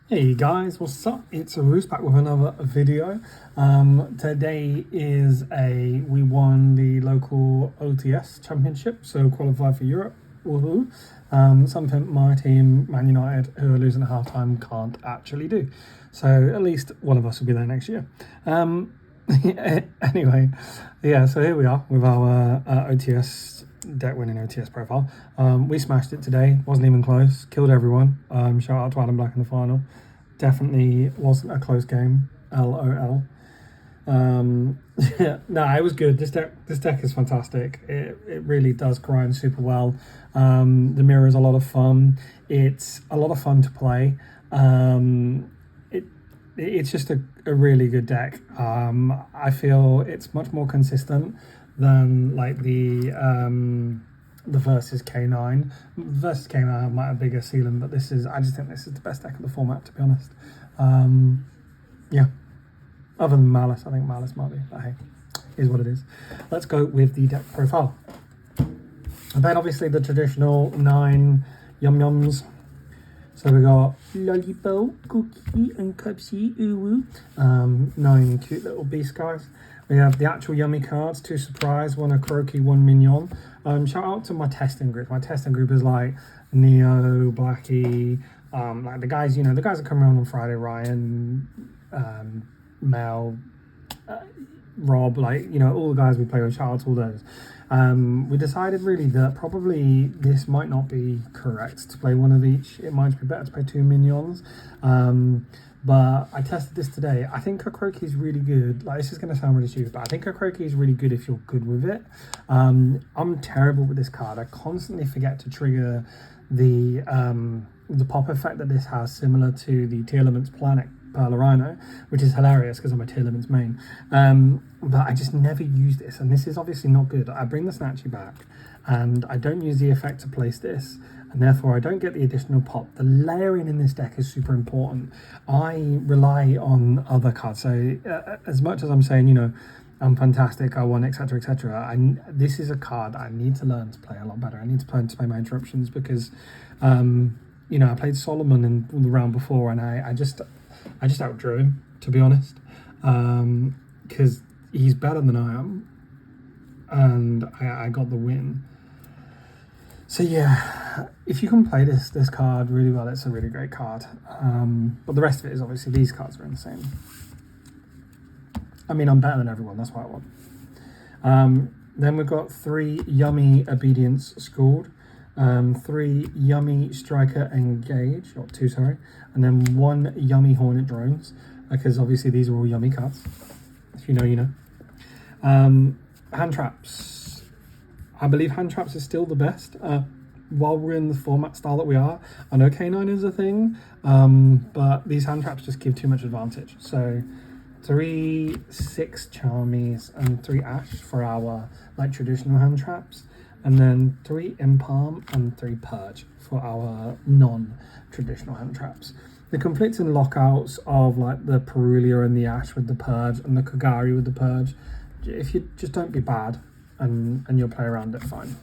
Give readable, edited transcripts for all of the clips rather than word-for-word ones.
Hey guys, what's up? It's Arus back with another video. Today is we won the local OTS championship, so qualified for Europe. Woohoo! Something my team, Man United, who are losing at halftime, can't actually do. So at least one of us will be there next year. Anyway, yeah. So here we are with our OTS deck winning OTS profile. We smashed it today. Wasn't even close. Killed everyone. Shout out to Adam Black in the final. Definitely wasn't a close game. LOL. Yeah, no, it was good. This deck is fantastic. It really does grind super well. The mirror is a lot of fun. It's a lot of fun to play. It's just a really good deck. I feel it's much more consistent than like the versus K9. Versus K9 might have a bigger ceiling, but I just think this is the best deck of the format, to be honest. Yeah. Other than Malice, I think Malice might be, but hey, is what it is. Let's go with the deck profile. And then obviously the traditional 9 Yum Yums. So we got Lollipop, Cookie, and Cupsy, Uwu. 9 cute little beast guys. We have the actual yummy cards, 2 surprise, 1 a croaky, 1 mignon. Shout out to my testing group. My testing group is like Neo, Blackie, like the guys, the guys that come around on Friday, Ryan, Mel, Rob, all the guys we play with. Shout out to all those. We decided really that probably this might not be correct to play one of each. It might be better to play 2 minions. But I tested this today. I think a croaky is really good. Like, this is going to sound really stupid, but I think a croaky is really good if you're good with it. I'm terrible with this card. I constantly forget to trigger the pop effect that this has, similar to the T Elements Planet Rhino, which is hilarious because I'm a T Elements main. But I just never use this, and this is obviously not good. I bring the Snatchy back, and I don't use the effect to place this, and therefore I don't get the additional pop. The layering in this deck is super important. I rely on other cards. So as much as I'm saying, I'm fantastic, I won, etc., etc., this is a card I need to learn to play a lot better. I need to learn to play my interruptions because, I played Solomon in the round before, and I just outdrew him, to be honest, because he's better than I am, and I got the win. So yeah, if you can play this card really well, it's a really great card. But the rest of it is obviously these cards are insane. I mean, I'm better than everyone, that's what I want. Then we've got 3 Yummy Obedience Schooled, 3 Yummy Striker Engage, or 2, sorry, and then 1 Yummy Hornet Drones, because obviously these are all yummy cards. If you know, you know. Hand Traps. I believe Hand Traps is still the best. While we're in the format style that we are, I know K9 is a thing, but these Hand Traps just give too much advantage. So 3 6 Charmies and 3 Ash for our traditional Hand Traps, and then 3 Impalm and 3 Purge for our non-traditional Hand Traps. The conflicting lockouts of like the Perulia and the Ash with the Purge and the Kagari with the Purge, if you just don't be bad and you'll play around it fine.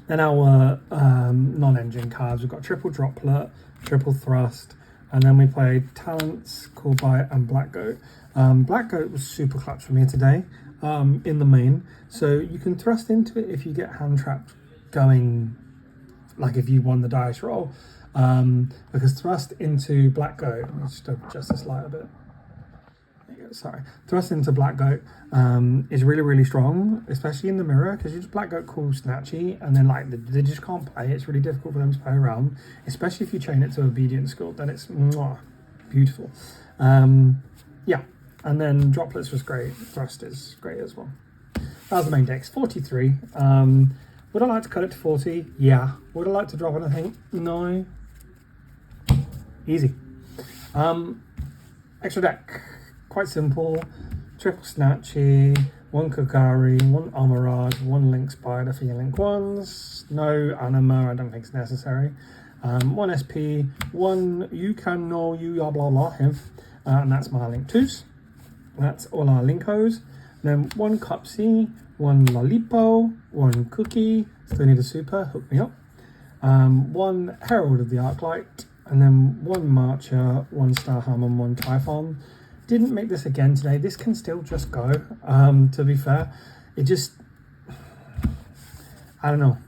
Then our non-engine cards, we've got Triple Droplet, Triple Thrust, and then we played Talents, Cool Bite, and Black Goat. Black Goat was super clutch for me today in the main. So you can thrust into it if you get hand trapped going, like if you won the dice roll. Because thrust into Black Goat, let me just adjust this light a bit. There you go, sorry. Thrust into Black Goat is really, really strong, especially in the mirror, because you just Black Goat cool Snatchy, and then they just can't play. It's really difficult for them to play around, especially if you chain it to Obedient School, then it's beautiful. Yeah, and then Droplets was great. Thrust is great as well. That was the main deck. 43. Would I like to cut it to 40? Yeah. Would I like to drop anything? No. Easy. Extra deck. Quite simple. Triple Snatchy, 1 Kagari, 1 Amarad, 1 Link Spider for your Link 1s. No Anima, I don't think it's necessary. 1 SP, 1 You Can Know You Blah Blah Blah him. And that's my Link 2s. That's all our Linkos. Then 1 Cupsy, 1 Lollipop, 1 Cookie. Still need a super, hook me up. one Herald of the Arclight, and then one Marcher, one Starham, and one Typhon. Didn't make this again today. This can still just go, to be fair. It just, I don't know.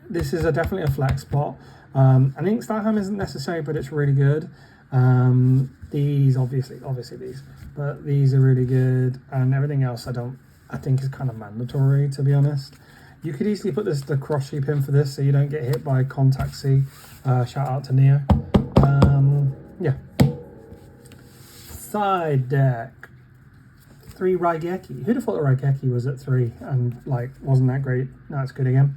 This is definitely a flex spot. I think Starham isn't necessary, but it's really good. These, obviously these, but these are really good, and everything else I think is kind of mandatory, to be honest. You could easily put the cross sheep in for this so you don't get hit by Contact C. Shout out to Neo. Yeah. Side deck. 3 Raigeki. Who'd have thought the Raigeki was at 3 and like wasn't that great? No, it's good again.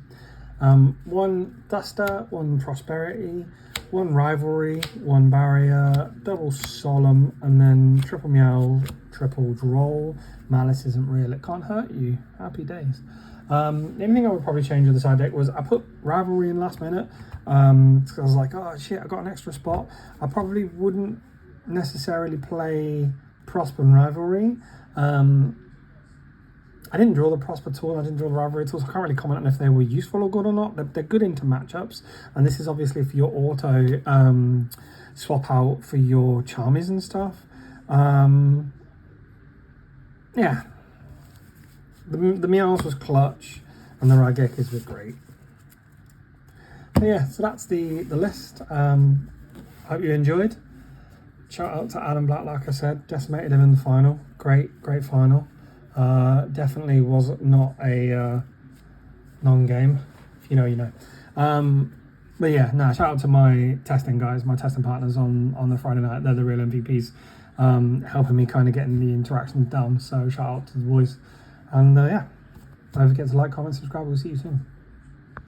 1 Duster, 1 Prosperity, 1 Rivalry, 1 Barrier, double Solemn, and then triple Meow, triple Droll. Malice isn't real, it can't hurt you. Happy days. The only thing I would probably change with the side deck was I put Rivalry in last minute, because I was like, oh shit, I got an extra spot. I probably wouldn't necessarily play Prosper and Rivalry. I didn't draw the Prosper tool, I didn't draw the Rivalry tools. I can't really comment on if they were useful or good or not. They're good into matchups, and this is obviously for your auto swap out for your Charmies and stuff. Yeah. The Meows was clutch, and the Raigekis were great. But yeah, so that's the list. Hope you enjoyed. Shout out to Adam Black, like I said, decimated him in the final. Great final. Definitely was not a non-game. If you know, you know. But yeah, shout out to my testing guys, my testing partners on the Friday night. They're the real MVPs, helping me kind of getting the interactions down. So shout out to the boys. And yeah, don't forget to like, comment, subscribe. We'll see you soon.